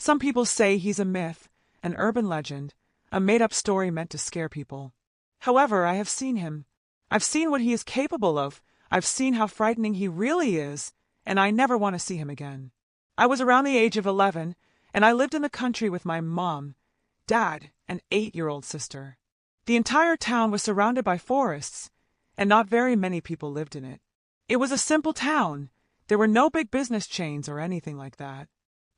Some people say he's a myth, an urban legend, a made-up story meant to scare people. However, I have seen him. I've seen what he is capable of. I've seen how frightening he really is, and I never want to see him again. I was around the age of 11, and I lived in the country with my mom, dad, and 8-year-old sister. The entire town was surrounded by forests, and not very many people lived in it. It was a simple town. There were no big business chains or anything like that.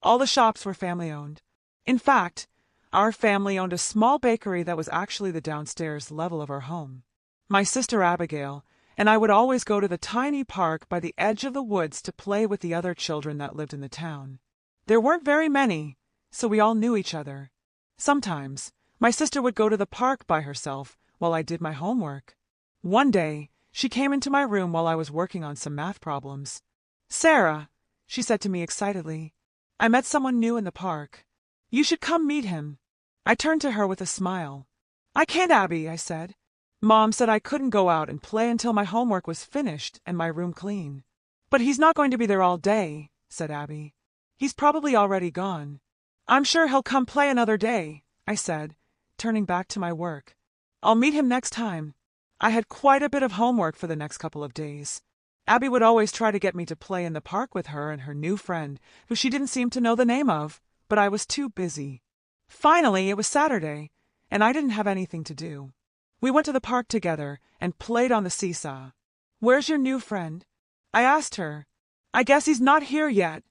All the shops were family-owned. In fact, our family owned a small bakery that was actually the downstairs level of our home. My sister Abigail and I would always go to the tiny park by the edge of the woods to play with the other children that lived in the town. There weren't very many, so we all knew each other. Sometimes, my sister would go to the park by herself while I did my homework. One day, she came into my room while I was working on some math problems. "Sarah," she said to me excitedly, "I met someone new in the park. You should come meet him." I turned to her with a smile. "I can't, Abby," I said. "Mom said I couldn't go out and play until my homework was finished and my room clean." "But he's not going to be there all day," said Abby. "He's probably already gone." "I'm sure he'll come play another day," I said, turning back to my work. "I'll meet him next time." I had quite a bit of homework for the next couple of days. Abby would always try to get me to play in the park with her and her new friend, who she didn't seem to know the name of, but I was too busy. Finally, it was Saturday, and I didn't have anything to do. We went to the park together and played on the seesaw. "Where's your new friend?" I asked her. "I guess he's not here yet,"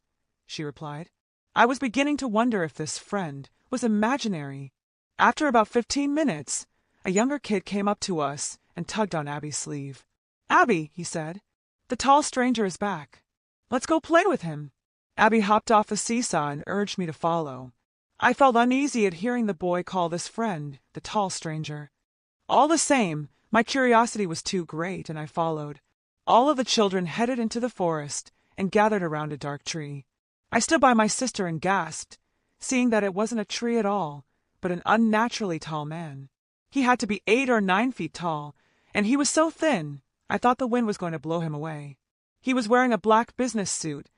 she replied. I was beginning to wonder if this friend was imaginary. After about 15 minutes, a younger kid came up to us and tugged on Abby's sleeve. "Abby," he said, "the tall stranger is back. Let's go play with him." Abby hopped off the seesaw and urged me to follow. I felt uneasy at hearing the boy call this friend the tall stranger. All the same, my curiosity was too great, and I followed. All of the children headed into the forest and gathered around a dark tree. I stood by my sister and gasped, seeing that it wasn't a tree at all, but an unnaturally tall man. He had to be 8 or 9 feet tall, and he was so thin, I thought the wind was going to blow him away. He was wearing a black business suit,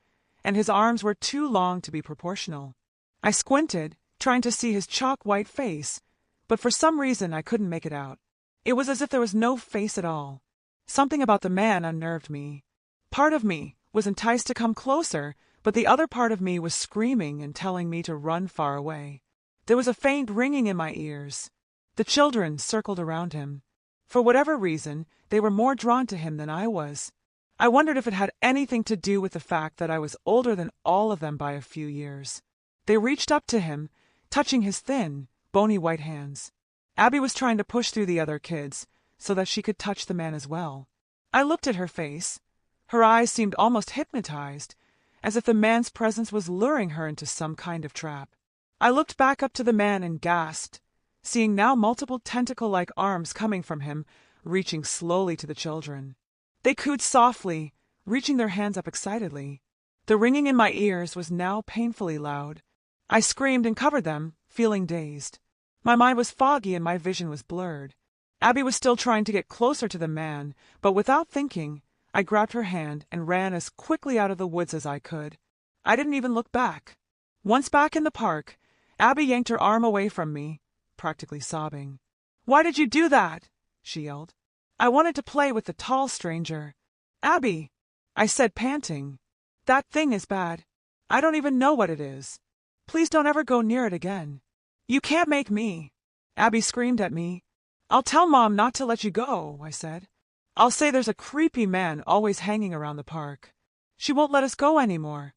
and his arms were too long to be proportional. I squinted, trying to see his chalk-white face, but for some reason I couldn't make it out. It was as if there was no face at all. Something about the man unnerved me. Part of me was enticed to come closer, but the other part of me was screaming and telling me to run far away. There was a faint ringing in my ears. The children circled around him. For whatever reason, they were more drawn to him than I was. I wondered if it had anything to do with the fact that I was older than all of them by a few years. They reached up to him, touching his thin, bony white hands. Abby was trying to push through the other kids so that she could touch the man as well. I looked at her face. Her eyes seemed almost hypnotized, as if the man's presence was luring her into some kind of trap. I looked back up to the man and gasped, seeing now multiple tentacle-like arms coming from him, reaching slowly to the children. They cooed softly, reaching their hands up excitedly. The ringing in my ears was now painfully loud. I screamed and covered them, feeling dazed. My mind was foggy and my vision was blurred. Abby was still trying to get closer to the man, but without thinking, I grabbed her hand and ran as quickly out of the woods as I could. I didn't even look back. Once back in the park, Abby yanked her arm away from me, practically sobbing. "Why did you do that?" she yelled. "I wanted to play with the tall stranger." "Abby," I said, panting, "that thing is bad. I don't even know what it is. Please don't ever go near it again." "You can't make me," Abby screamed at me. "I'll tell Mom not to let you go," I said. "I'll say there's a creepy man always hanging around the park. She won't let us go anymore."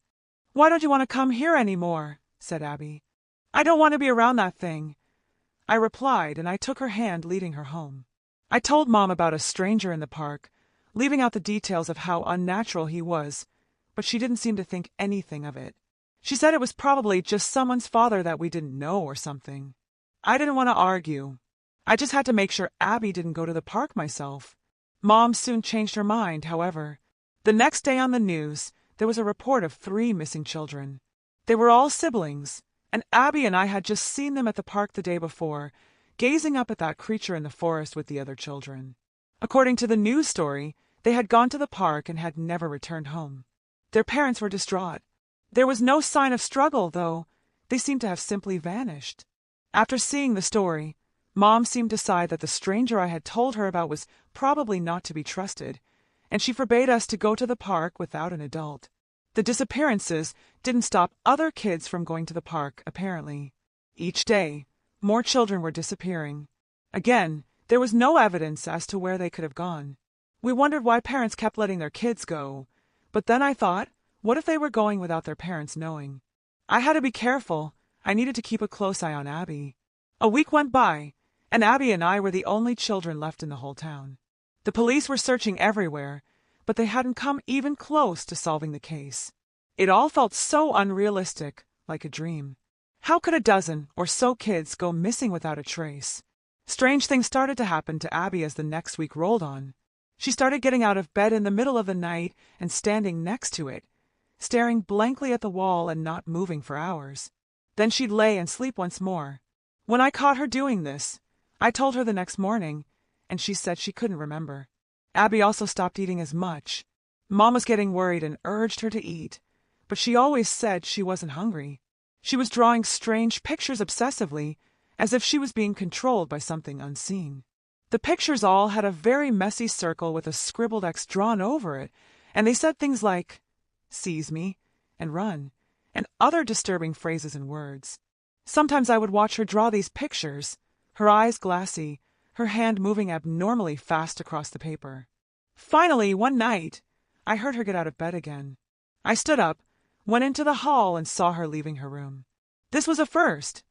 "Why don't you want to come here anymore?" said Abby. "I don't want to be around that thing," I replied, and I took her hand, leading her home. I told Mom about a stranger in the park, leaving out the details of how unnatural he was, but she didn't seem to think anything of it. She said it was probably just someone's father that we didn't know or something. I didn't want to argue. I just had to make sure Abby didn't go to the park myself. Mom soon changed her mind, however. The next day on the news, there was a report of 3 missing children. They were all siblings, and Abby and I had just seen them at the park the day before, gazing up at that creature in the forest with the other children. According to the news story, they had gone to the park and had never returned home. Their parents were distraught. There was no sign of struggle, though. They seemed to have simply vanished. After seeing the story, Mom seemed to decide that the stranger I had told her about was probably not to be trusted, and she forbade us to go to the park without an adult. The disappearances didn't stop other kids from going to the park, apparently. Each day, more children were disappearing. Again, there was no evidence as to where they could have gone. We wondered why parents kept letting their kids go, but then I thought, what if they were going without their parents knowing? I had to be careful. I needed to keep a close eye on Abby. A week went by, and Abby and I were the only children left in the whole town. The police were searching everywhere, but they hadn't come even close to solving the case. It all felt so unrealistic, like a dream. How could a dozen or so kids go missing without a trace? Strange things started to happen to Abby as the next week rolled on. She started getting out of bed in the middle of the night and standing next to it, staring blankly at the wall and not moving for hours. Then she'd lay and sleep once more. When I caught her doing this, I told her the next morning, and she said she couldn't remember. Abby also stopped eating as much. Mom was getting worried and urged her to eat, but she always said she wasn't hungry. She was drawing strange pictures obsessively, as if she was being controlled by something unseen. The pictures all had a very messy circle with a scribbled X drawn over it, and they said things like, "Seize me," and "run," and other disturbing phrases and words. Sometimes I would watch her draw these pictures, her eyes glassy, her hand moving abnormally fast across the paper. Finally, one night, I heard her get out of bed again. I stood up, went into the hall, and saw her leaving her room. This was a first.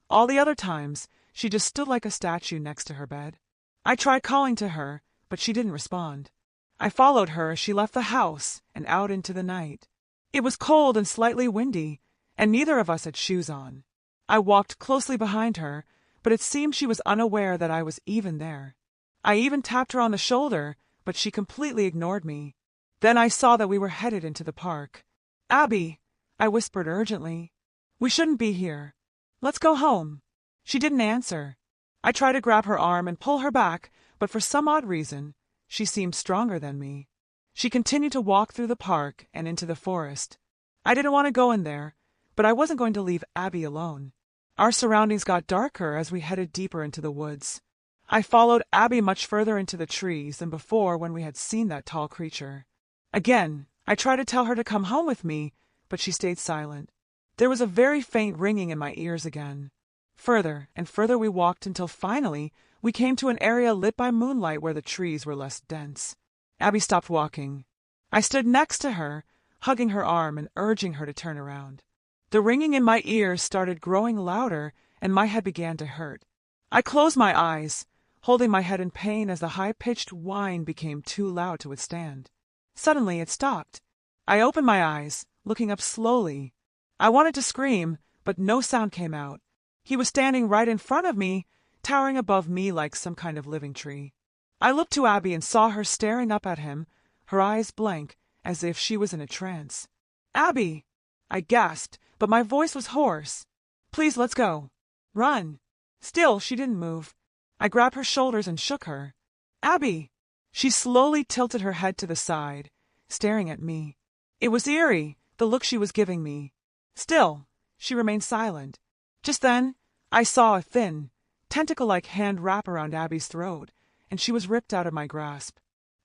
All the other times, she just stood like a statue next to her bed. I tried calling to her, but she didn't respond. I followed her as she left the house and out into the night. It was cold and slightly windy, and neither of us had shoes on. I walked closely behind her, but it seemed she was unaware that I was even there. I even tapped her on the shoulder, but she completely ignored me. Then I saw that we were headed into the park. "Abby," I whispered urgently, "we shouldn't be here. Let's go home." She didn't answer. I tried to grab her arm and pull her back, but for some odd reason, she seemed stronger than me. She continued to walk through the park and into the forest. I didn't want to go in there, but I wasn't going to leave Abby alone. Our surroundings got darker as we headed deeper into the woods. I followed Abby much further into the trees than before when we had seen that tall creature. Again, I tried to tell her to come home with me, but she stayed silent. There was a very faint ringing in my ears again. Further and further we walked until finally we came to an area lit by moonlight where the trees were less dense. Abby stopped walking. I stood next to her, hugging her arm and urging her to turn around. The ringing in my ears started growing louder, and my head began to hurt. I closed my eyes, holding my head in pain as the high-pitched whine became too loud to withstand. Suddenly it stopped. I opened my eyes, looking up slowly. I wanted to scream, but no sound came out. He was standing right in front of me, towering above me like some kind of living tree. I looked to Abby and saw her staring up at him, her eyes blank, as if she was in a trance. "Abby!" I gasped, but my voice was hoarse. "Please, let's go. Run." Still, she didn't move. I grabbed her shoulders and shook her. "Abby!" She slowly tilted her head to the side, staring at me. It was eerie, the look she was giving me. Still, she remained silent. Just then, I saw a thin, tentacle-like hand wrap around Abby's throat, and she was ripped out of my grasp.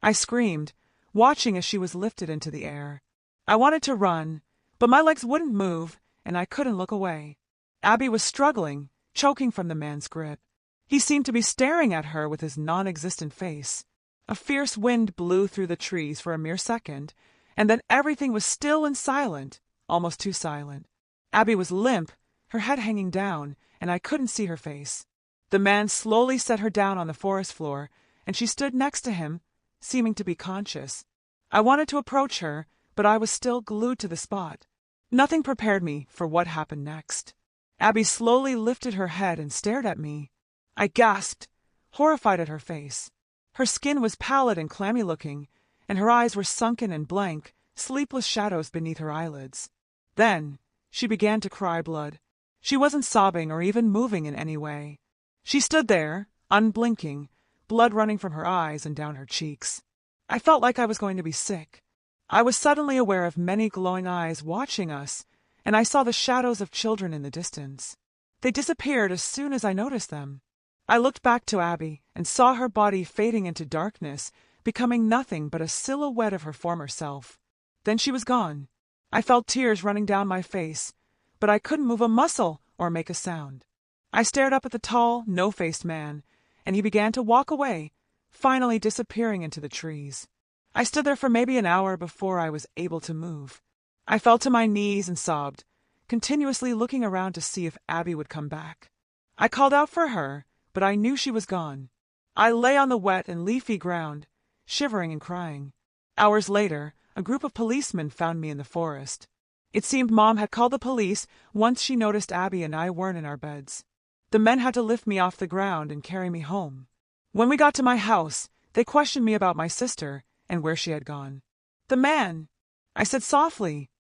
I screamed, watching as she was lifted into the air. I wanted to run, but my legs wouldn't move, and I couldn't look away. Abby was struggling, choking from the man's grip. He seemed to be staring at her with his non-existent face. A fierce wind blew through the trees for a mere second, and then everything was still and silent, almost too silent. Abby was limp, her head hanging down, and I couldn't see her face. The man slowly set her down on the forest floor, and she stood next to him, seeming to be conscious. I wanted to approach her, but I was still glued to the spot. Nothing prepared me for what happened next. Abby slowly lifted her head and stared at me. I gasped, horrified at her face. Her skin was pallid and clammy-looking, and her eyes were sunken and blank, sleepless shadows beneath her eyelids. Then she began to cry blood. She wasn't sobbing or even moving in any way. She stood there, unblinking, blood running from her eyes and down her cheeks. I felt like I was going to be sick. I was suddenly aware of many glowing eyes watching us, and I saw the shadows of children in the distance. They disappeared as soon as I noticed them. I looked back to Abby and saw her body fading into darkness, becoming nothing but a silhouette of her former self. Then she was gone. I felt tears running down my face, but I couldn't move a muscle or make a sound. I stared up at the tall, no-faced man, and he began to walk away, finally disappearing into the trees. I stood there for maybe an hour before I was able to move. I fell to my knees and sobbed, continuously looking around to see if Abby would come back. I called out for her, but I knew she was gone. I lay on the wet and leafy ground, shivering and crying. Hours later, a group of policemen found me in the forest. It seemed Mom had called the police once she noticed Abby and I weren't in our beds. The men had to lift me off the ground and carry me home. When we got to my house, they questioned me about my sister and where she had gone. "The man," I said softly.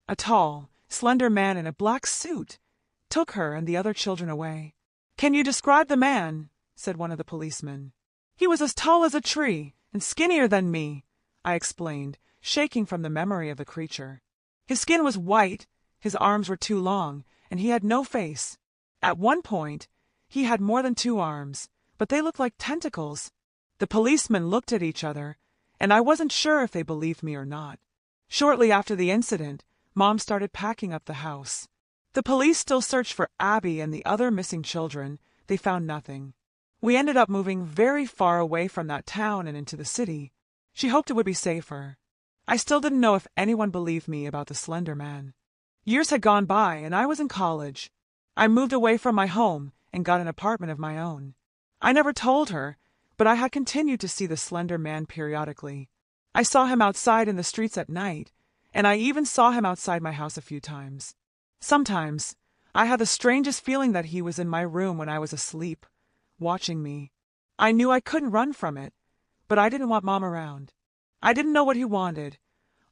A tall, slender man in a black suit took her and the other children away. "Can you describe the man?" said one of the policemen. "He was as tall as a tree and skinnier than me," I explained, shaking from the memory of the creature. "His skin was white, his arms were too long, and he had no face. At one point, he had more than 2 arms, but they looked like tentacles." The policemen looked at each other, and I wasn't sure if they believed me or not. Shortly after the incident, Mom started packing up the house. The police still searched for Abby and the other missing children. They found nothing. We ended up moving very far away from that town and into the city. She hoped it would be safer. I still didn't know if anyone believed me about the Slender Man. Years had gone by, and I was in college. I moved away from my home and got an apartment of my own. I never told her, but I had continued to see the Slender Man periodically. I saw him outside in the streets at night, and I even saw him outside my house a few times. Sometimes, I had the strangest feeling that he was in my room when I was asleep, watching me. I knew I couldn't run from it, but I didn't want Mom around. I didn't know what he wanted.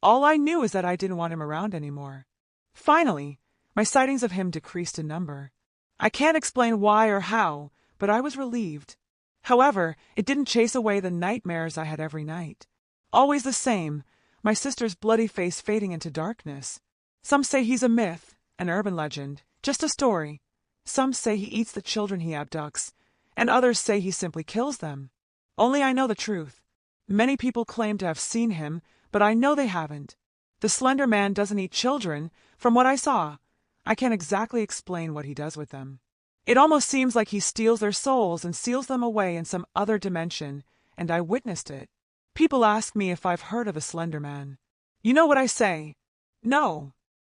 All I knew is that I didn't want him around anymore. Finally, my sightings of him decreased in number. I can't explain why or how, but I was relieved. However, it didn't chase away the nightmares I had every night. Always the same, my sister's bloody face fading into darkness. Some say he's a myth, an urban legend, just a story. Some say he eats the children he abducts, and others say he simply kills them. Only I know the truth. Many people claim to have seen him, but I know they haven't. The Slender Man doesn't eat children, from what I saw. I can't exactly explain what he does with them. It almost seems like he steals their souls and seals them away in some other dimension, and I witnessed it. People ask me if I've heard of the Slender Man. You know what I say? No.